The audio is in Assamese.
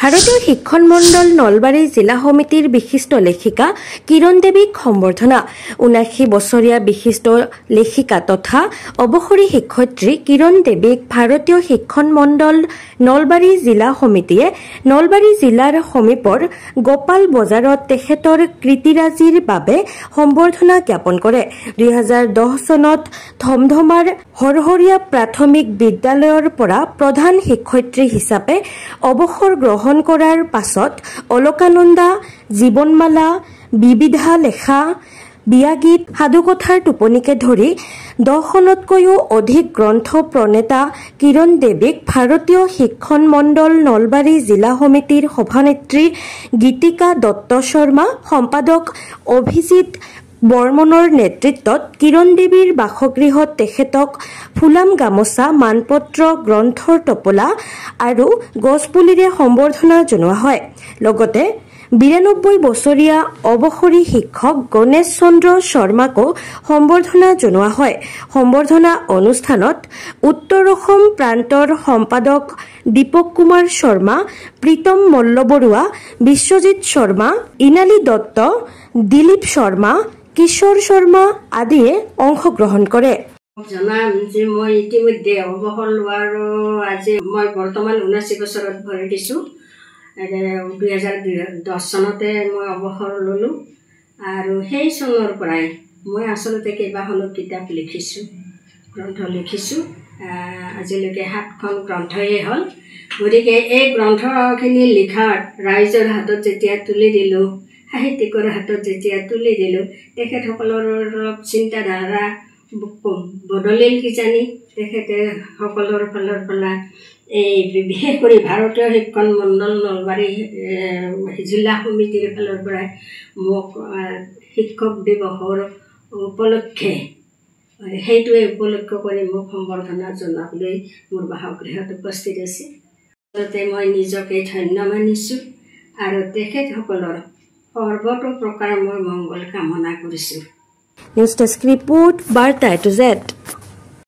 ভাৰতীয় শিক্ষণ মণ্ডল নলবাৰী জিলা সমিতিৰ বিশিষ্ট লেখিকা কিৰণ দেৱীক সম্বৰ্ধনা ৭৯ বছৰীয়া বিশিষ্ট লেখিকা তথা অৱসৰী শিক্ষয়িত্ৰী কিৰণ দেৱীক ভাৰতীয় শিক্ষণ মণ্ডল নলবাৰী জিলা সমিতিয়ে নলবাৰী জিলাৰ সমীপৰ গোপাল বজাৰত তেখেতৰ কৃতিৰাজিৰ বাবে সম্বৰ্ধনা জ্ঞাপন কৰে ২০১০ চনত ধমধমাৰ হৰহৰীয়া প্ৰাথমিক বিদ্যালয়ৰ পৰা প্ৰধান শিক্ষয়িত্ৰী হিচাপে অৱসৰ গ্ৰহণ কৰাৰ পাছত অলকানন্দা জীৱনমালা বিবিধা লেখা বিয়াগীত সাধুকথাৰ টোপনিকে ধৰি ১০খনতকৈও অধিক গ্ৰন্থ প্ৰণেতা কিৰণ দেৱীক ভাৰতীয় শিক্ষণ মণ্ডল নলবাৰী জিলা সমিতিৰ সভানেত্ৰী গীতিকা দত্ত শৰ্মা সম্পাদক অভিজিত বৰ্মনৰ নেতৃত্বত কিৰণ দেৱীৰ বাসগৃহত তেখেতক ফুলাম গামোচা মানপত্ৰ গ্ৰন্থৰ টপলা আৰু গছপুলিৰে সম্বৰ্ধনা জনোৱা হয় লগতে ৯২ বছৰীয়া অৱসৰী শিক্ষক গণেশ চন্দ্ৰ শৰ্মাকো সম্বৰ্ধনা জনোৱা হয় সম্বৰ্ধনা অনুষ্ঠানত উত্তৰ অসম প্ৰান্তৰ সম্পাদক দীপক কুমাৰ শৰ্মা প্ৰীতম মল্লবৰুৱা বিশ্বজিৎ শৰ্মা ইনালী দত্ত দিলীপ শৰ্মা কিশোৰ শৰ্মা আদিয়ে অংশগ্ৰহণ কৰে জনাম যে মই ইতিমধ্যে অৱসৰ লোৱাৰ আজি মই বৰ্তমান ৭৯ বছৰত ভৰি দিছোঁ ২০১০ চনতে মই অৱসৰ ল'লোঁ আৰু সেই চনৰ পৰাই মই আচলতে কেইবাখনো কিতাপ লিখিছোঁ গ্ৰন্থ লিখিছোঁ আজিলৈকে ৭খন গ্ৰন্থই হ'ল গতিকে এই গ্ৰন্থখিনি লিখাত ৰাইজৰ হাতত যেতিয়া তুলি দিলোঁ সাহিত্যিকৰ হাতত যেতিয়া তুলি দিলোঁ তেখেতসকলৰ অলপ চিন্তাধাৰা বদলিল কিজানি তেখেতে সকলৰ ফালৰ পৰা এই বিশেষ কৰি ভাৰতীয় শিক্ষণ মণ্ডল নলবাৰী জিলা সমিতিৰ ফালৰ পৰাই মোক শিক্ষক দিৱসৰ উপলক্ষে সেইটোৱে উপলক্ষ কৰি মোক সম্বৰ্ধনা জনাবলৈ মোৰ বাসগৃহত উপস্থিত আছে আচলতে মই নিজকে ধন্য মানিছোঁ আৰু তেখেতসকলৰ সৰ্বতো প্ৰকাৰ মই মংগল কামনা কৰিছোঁ নিউজ ডেস্ক ৰিপোৰ্ট বাৰ্তা টু জেড